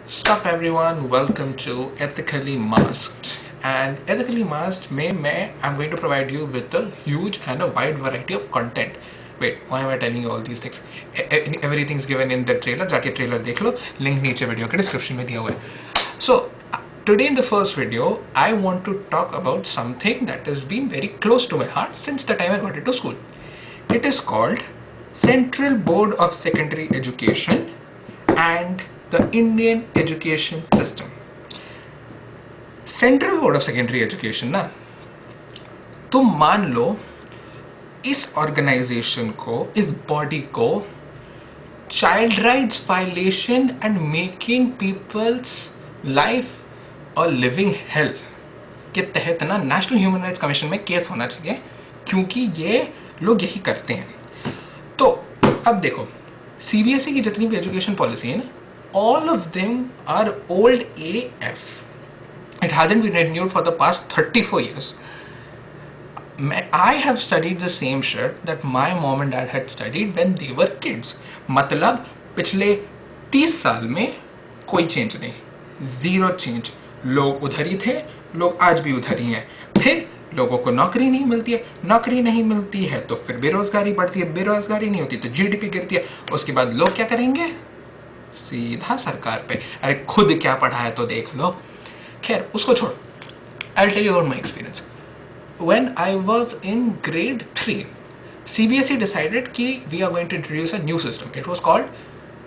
Sup everyone, welcome to Ethically Masked. And Ethically Masked I'm going to provide you with a huge and a wide variety of content. Wait, why am I telling you all these things? Everything's given in the trailer. जाके trailer देख लो. Link नीचे video के description में दिया हुआ है. So today in the first video, I want to talk about something that has been very close to my heart since the time I got into school. It is called Central Board of Secondary Education and the Indian Education System. Central board of secondary education ना, तुम मान लो इस organisation को, इस body को child rights violation and making people's life a living hello के तहत ना नेशनल ह्यूमन राइट्स कमीशन में केस होना चाहिए, क्योंकि ये लोग यही करते हैं. तो अब देखो, सीबीएसई की जितनी भी एजुकेशन पॉलिसी है ना, all of them are old AF. It hasn't been renewed for the past 34 years. I have studied the same shit that my mom and dad had studied when they were kids. मतलब पिछले 30 साल में कोई change नहीं, zero change. लोग उधर ही थे, लोग आज भी उधर ही हैं. फिर लोगों को नौकरी नहीं मिलती है, नौकरी नहीं मिलती है तो फिर बेरोजगारी बढ़ती है, बेरोजगारी नहीं होती तो जीडीपी गिरती है. उसके बाद लोग क्या करेंगे? सीधा सरकार पे. अरे खुद क्या पढ़ा है तो देख लो. खैर उसको छोड़ो. I'll tell you about my experience. When I was in grade 3, CBSE decided कि we are going to introduce a new system. It was called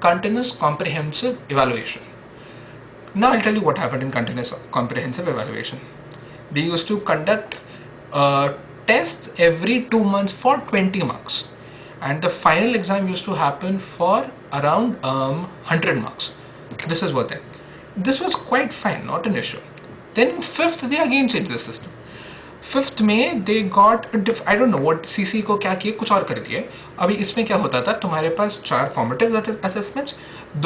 Continuous Comprehensive Evaluation. Now I'll tell you what happened in Continuous Comprehensive Evaluation. They used to conduct tests every 2 months for 20 marks. And the final exam used to happen for around 100 marks. This is what it. This was quite fine, not an issue. Then in 5th they again changed the system. 5th में they got I don't know what CC को क्या किए, कुछ और कर दिए. अभी इसमें क्या होता था, तुम्हारे पास 4 formative assessments,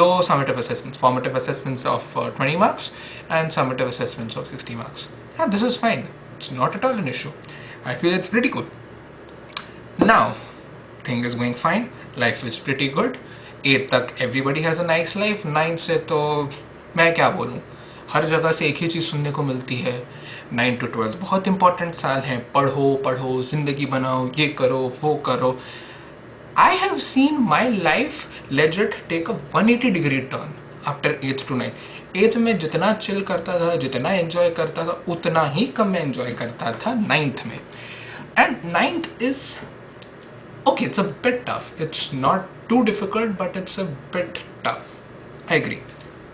2 summative assessments. Formative assessments of 20 marks and summative assessments of 60 marks. Yeah, this is fine. It's not at all an issue. I feel it's pretty good. Now thing is going fine, life is pretty good. 8th तक everybody has a nice life. 9th से तो मैं क्या बोलूँ, हर जगह से एक ही चीज़ सुनने को मिलती है. 9 to 12 बहुत इंपॉर्टेंट साल हैं, पढ़ो पढ़ो, जिंदगी बनाओ, ये करो वो करो. I have seen my life legit take a 180-degree turn after 8th to 9th. 8th में जितना चिल करता था, जितना एंजॉय करता था, उतना ही कम मैं एंजॉय करता था 9th में. And 9th is okay, it's a bit tough. It's not too difficult, but it's a bit tough. I agree.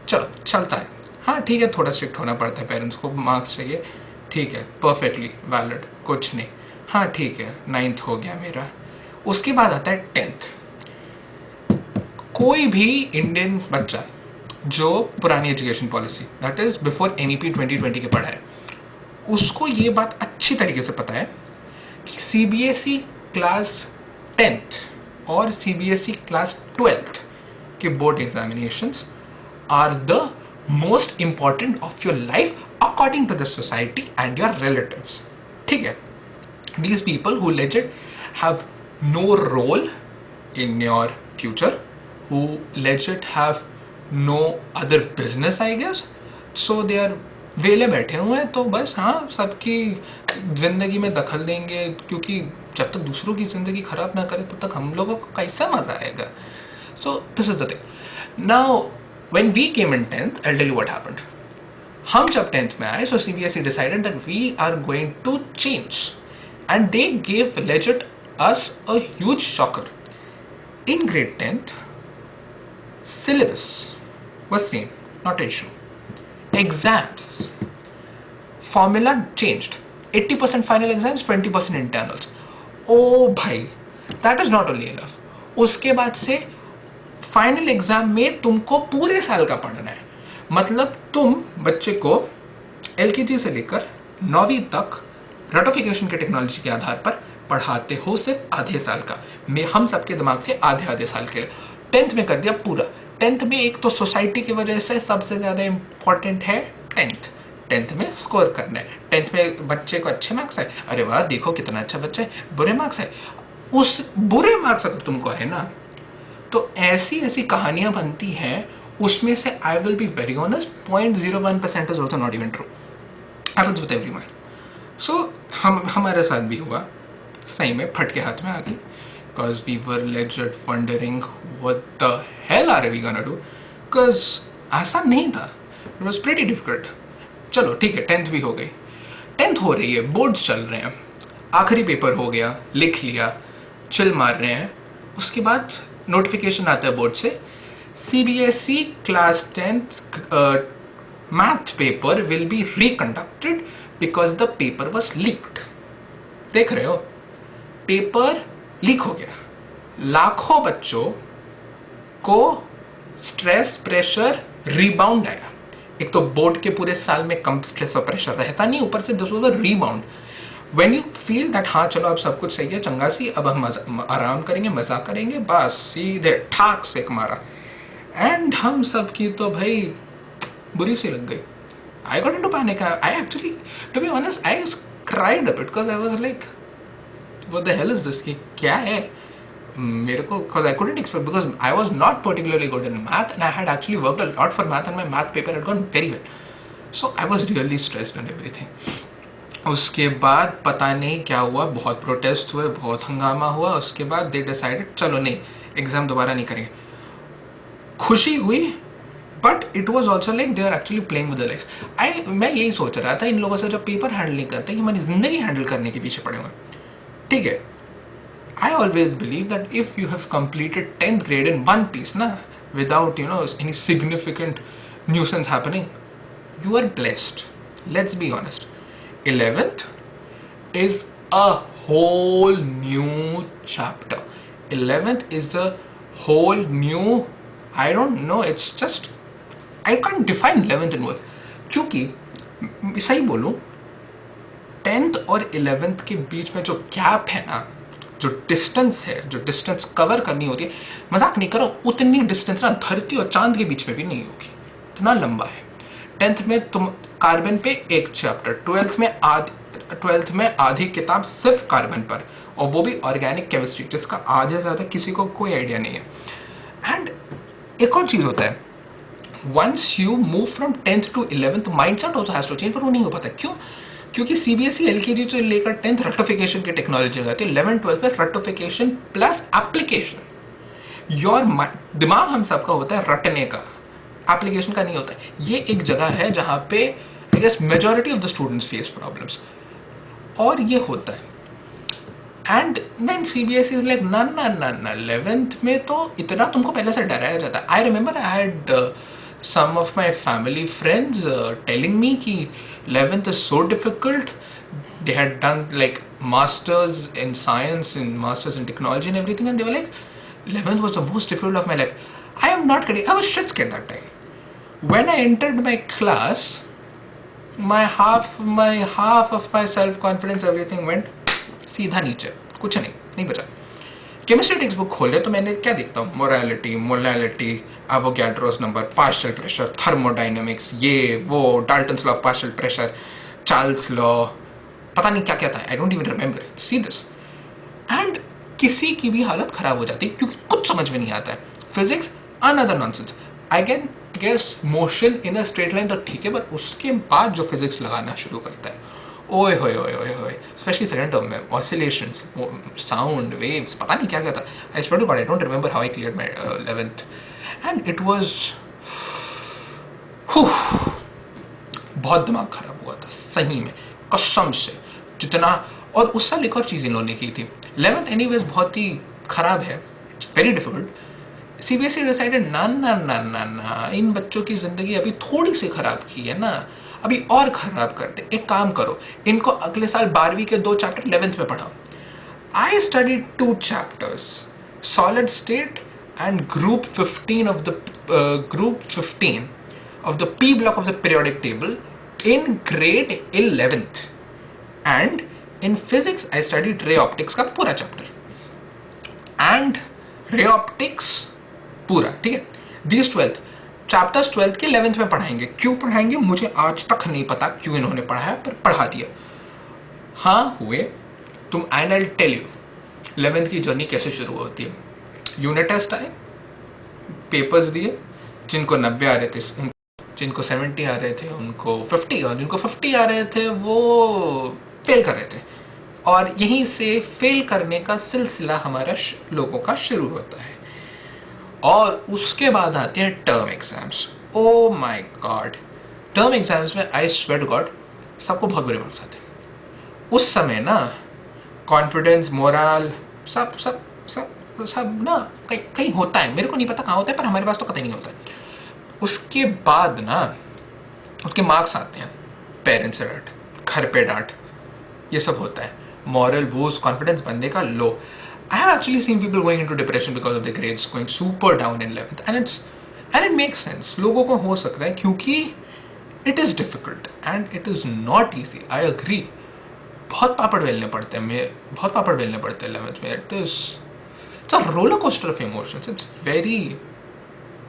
चलो चलता है. हाँ ठीक है, थोड़ा स्ट्रिक्ट होना पड़ता है, पेरेंट्स को मार्क्स चाहिए, ठीक है, परफेक्टली वैलिड, कुछ नहीं. हाँ ठीक है, 9th हो गया मेरा. उसके बाद आता है 10th. कोई भी इंडियन बच्चा जो पुरानी education policy that is before NEP 2020 के पढ़ा है, उसको ये बात अच्छी तरीके से पता है कि CBSE क्लास 10th और CBSE क्लास 12th के board examinations are the most important of your life according to the society and your relatives. ठीक है, these people who legit have no role in your future, who legit have no other business I guess, so they are वेले बैठे हुए हैं, तो बस हाँ सबकी ज़िंदगी में दखल देंगे, क्योंकि जब तक दूसरों की ज़िंदगी ख़राब ना करें तब तक हम लोगों को कैसा मज़ा आएगा. So this is the thing. Now when we came in 10th, I'll tell you what happened. हम जब 10th में आए, so CBSE decided that we are going to change, and they gave legit us a huge shocker. In grade 10th, syllabus was same, not an issue. Exams, formula changed. 80% final exams, 20% internals. Oh भाई, that is not only enough. उसके बाद से final exam में तुमको पूरे साल का पढ़ना है. मतलब तुम बच्चे को LKG से लेकर 9वीं तक रटोफिकेशन के टेक्नोलॉजी के आधार पर पढ़ाते हो सिर्फ आधे साल का. मैं हम सबके दिमाग से आधे साल के लिए 10th में कर दिया पूरा. 10th में एक तो सोसाइटी की वजह से सबसे ज़्यादा इम्पॉर्टेंट है 10th में स्कोर करना है. 10th में बच्चे को अच्छे मार्क्स आए, अरे वाह देखो कितना अच्छा बच्चा है. बुरे मार्क्स आए, उस बुरे मार्क्स अगर तुमको है ना, तो ऐसी ऐसी कहानियां बनती हैं उसमें से I will be very honest 0.01% is also not even true, happens with everyone. So हमारे साथ भी हुआ, सही में फट के हाथ में आ गई, because we were legit wondering what the hell are we gonna do, because आसान नहीं था, इट वॉज प्रीटी डिफिकल्ट. चलो ठीक है, 10th भी हो गई, 10th हो रही है, बोर्ड्स चल रहे हैं, आखिरी पेपर हो गया, लिख लिया, चिल मार रहे हैं. उसके बाद नोटिफिकेशन आता है बोर्ड से, CBSE class 10th math paper will be reconducted because the paper was leaked. देख रहे हो, पेपर लीक हो गया, लाखों बच्चों को स्ट्रेस, प्रेशर, रिबाउंड आया. एक तो बोर्ड के पूरे साल में कम स्ट्रेस और प्रेशर रहता नहीं, ऊपर से this was a rebound. When you feel that हाँ चलो अब सब कुछ सही है, चंगा सी, अब हम आराम करेंगे, मजाक करेंगे, बस सीधे ठाक से मारा. एंड हम सब की तो भाई बुरी सी लग गई. I got into panic. I actually, to be honest, I cried a bit because I was like what the hell is this, कि क्या है मेरे को, because I couldn't expect, because I was not particularly good in math and I had actually worked a lot for math and my math paper had gone very well. So I was really stressed and everything. उसके बाद पता नहीं क्या हुआ, बहुत protest हुए, बहुत हंगामा हुआ. उसके बाद दे डिसाइडेड चलो नहीं, एग्जाम दोबारा नहीं करेंगे. खुशी हुई, but it was also like they are actually playing with the life. मैं यही सोच रहा था, इन लोगों से जब पेपर हैंडल नहीं करते, कि हमारी जिंदगी हैंडल करने के पीछे पड़े हुए. ठीक है, I always believe that if you have completed 10th grade in one piece, na, without any significant nuisance happening, you are blessed. Let's be honest. 11th is a whole new chapter. 11th is a whole new, I don't know, it's just, I can't define 11th in words. क्योंकि सही बोलूं, 10th और 11th के बीच में जो gap है ना, जो डिस्टेंस है, जो डिस्टेंस कवर करनी होती है, मजाक नहीं करो, उतनी डिस्टेंस ना धरती और चांद के बीच में भी नहीं होगी, इतना लंबा है. 10th में तुम कार्बन पे एक चैप्टर, 12th में आधी किताब सिर्फ कार्बन पर, और वो भी ऑर्गेनिक केमिस्ट्री, जिसका आधे से ज़्यादा किसी को कोई आइडिया नहीं है. एंड एक और चीज़ होता है, once you move from 10th to 11th, mindset also has to change, पर वो नहीं हो पाता. क्यों? क्योंकि CBSE LKG से लेकर 10th रट्टोफिकेशन की टेक्नोलॉजी लगाती है, 11th 12th में रट्टोफिकेशन प्लस एप्लीकेशन. योर दिमाग हम सबका होता है रटने का, एप्लीकेशन का नहीं होता है. ये एक जगह है जहाँ पे I guess majority of the students face problems, और ये होता है. And then CBSE is like ना ना ना ना, 11th में तो इतना तुमको पहले से डराया जाता है. I remember I had some of my family friends telling me ki 11th is so difficult. They had done like masters in science and masters in technology and everything, and they were like 11th was the most difficult of my life. I am not kidding, I was shit scared that time. When I entered my class, my half of my self confidence, everything went सीधा नीचे, कुछ नहीं बचा. Chemistry text book खोले तो मैंने क्या देखता हूँ, morality, molality, Avogadro's number, partial pressure, thermodynamics, ये वो, Dalton's law of partial pressure, Charles law, पता नहीं क्या क्या था, I don't even remember. See this, and किसी की भी हालत खराब हो जाती है क्योंकि कुछ समझ में नहीं आता है. Physics another nonsense. I can guess motion in a straight line तो ठीक है, पर उसके बाद जो फिजिक्स लगाना शुरू करता है, ओए होए होए होए होए, स्पेशली सेकंड टर्म में ऑसिलेशंस, साउंड वेव्स, पता नहीं क्या क्या था. I swear to god I don't remember how I cleared my 11th, and it was बहुत दिमाग खराब हुआ था सही में, कसम से. जितना, और उस साल एक और चीज़ इन्होंने की थी. 11th एनीवेज बहुत ही खराब है, it's very difficult. CBSE decided ना ना ना ना ना, इन बच्चों की ज़िंदगी अभी थोड़ी सी खराब की है ना, अभी और खराब करते. एक काम करो, इनको अगले साल 12वीं के 2 चैप्टर 11th में पढ़ाओ. I studied 2 chapters, solid state and group 15 of the P block of the periodic table in grade 11th. And in physics I studied ray optics का पूरा chapter and ray optics पूरा, ठीक है. These 12th chapters 12th के 11th में पढ़ाएंगे. क्यों पढ़ाएंगे मुझे आज तक नहीं पता क्यों इन्होंने पढ़ाया, पर पढ़ा दिया. हाँ हुए तुम, and I'll tell you 11th की जर्नी कैसे शुरू होती है. यूनिट टेस्ट आए, पेपर्स दिए, जिनको 90 आ रहे थे जिनको 70 आ रहे थे उनको 50, और जिनको 50 आ रहे थे वो फेल कर रहे थे। और यहीं से फेल करने का सिलसिला हमारा लोगों का शुरू होता है। और उसके बाद आते हैं term exams. Oh my God, term exams में आई स्वेयर टू गॉड सबको बहुत बुरे मार्क्स आते हैं। उस समय ना कॉन्फिडेंस, मोरल, सब सब सब सब ना कहीं कहीं होता है, मेरे को नहीं पता कहाँ होता है, पर हमारे पास तो कतई नहीं होता है। उसके बाद ना उसके मार्क्स आते हैं, पेरेंट्स से डांट, घर पे डांट, ये सब होता है। मॉरल बूस्ट, कॉन्फिडेंस बंदे का लो। I have actually seen people going into depression because of their grades going super down in 11th, and it makes sense. लोगों को हो सकता है क्योंकि it is difficult and it is not easy. I agree. बहुत पापड़ बेलने पड़ते हैं, बहुत पापड़ बेलने पड़ते हैं 11th में। It's a roller coaster of emotions. It's very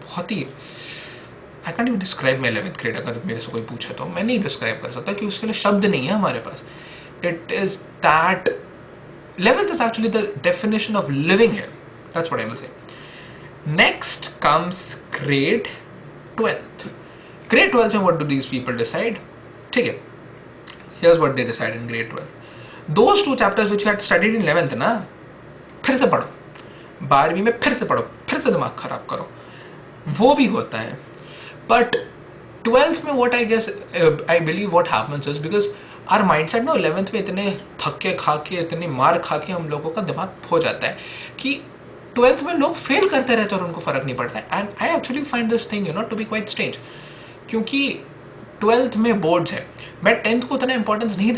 बहुत ही I can't even describe my 11th grade. अगर मेरे से कोई पूछे तो मैं नहीं डिस्क्राइब कर सकता, क्योंकि उसके लिए शब्द नहीं है हमारे पास. It is that 11th is actually the definition of living here. That's what I will say. Next comes grade 12th. Grade 12th में what do these people decide? ठीक है, here's what they decide in grade 12. Those two chapters which you had studied in 11th ना, फिर से पढ़ो, 12वीं में फिर से पढ़ो, फिर से दिमाग खराब करो, वो भी होता है. But 12th में what I guess, I believe what happens is because our mindset ना 11th में इतने थक्के खा के, इतने मार खा के हम लोगों का दिमाग हो जाता है कि 12th में लोग फेल करते रहते हैं और उनको फ़र्क नहीं पड़ता है. And I actually find this thing to be quite strange, क्योंकि 12th में बोर्ड्स है. मैं 10th को उतना इंपॉर्टेंस नहीं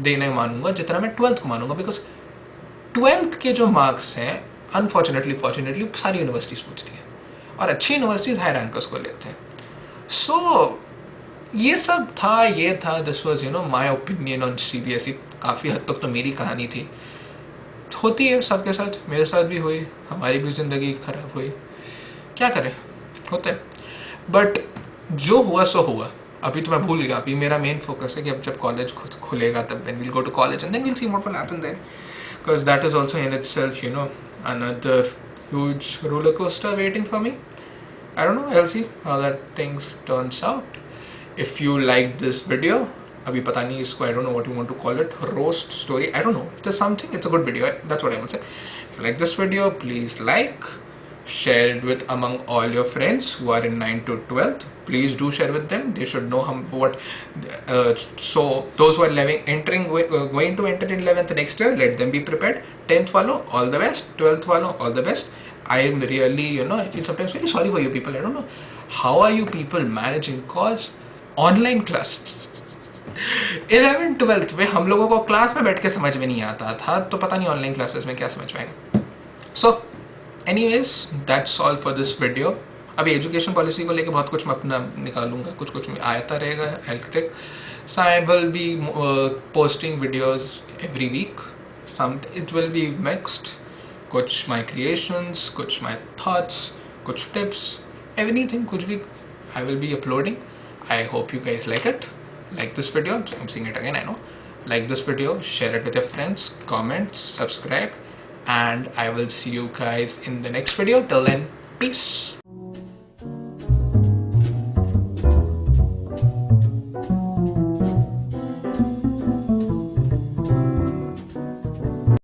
देने मानूंगा जितना मैं 12th को मानूंगा, बिकॉज 12th के जो मार्क्स हैं अनफॉर्चुनेटली फॉर्चुनेटली सारी यूनिवर्सिटीज़ पूछती हैं, और अच्छी यूनिवर्सिटीज़ हाई रैंकर्स को लेते हैं. सो ये सब था, ये था, this was my opinion on CBSE. काफ़ी हद तक तो मेरी कहानी थी, होती है सबके साथ, मेरे साथ भी हुई, हमारी भी ज़िंदगी ख़राब हुई, क्या करें, होता है. बट जो हुआ सो हुआ. अभी तो मैं भूल गया, अभी मेरा मेन फोकस है कि अब जब कॉलेज खुलेगा तब then will go to college and then will see what will happen there, because that is also in itself another huge roller coaster waiting for me. I don't know, I'll see how that things turns out. If you liked this video, abhi pata nahi isko, I don't know what you want to call it, roast story, I don't know, there's something, it's a good video, that's what I will say. If you like this video, please like, share it with among all your friends who are in 9 to 12th. Please do share with them, they should know what so those who are going to enter in 11th next year, let them be prepared. 10th walo, all the best. 12th walo, all the best. I am really, I feel sometimes very sorry for you people. I don't know how are you people managing, cause online classes 11 12th में हम लोगों को class में बैठ के समझ में नहीं आता था, तो पता नहीं ऑनलाइन क्लासेस में क्या समझ में आएगा. So anyways that's all for this video. अभी एजुकेशन पॉलिसी को लेके बहुत कुछ मैं अपना निकालूंगा, कुछ कुछ में आता रहेगा Helptech. So I will be posting videos every week. Some it will be mixed, कुछ माई क्रिएशंस, कुछ माई थॉट्स, कुछ टिप्स, एवरीथिंग, कुछ भी I will be uploading. I hope you guys like it. Like this video, I'm saying it again, I know. Like this video, share it with your friends, comment, subscribe, and I will see you guys in the next video. Till then, peace.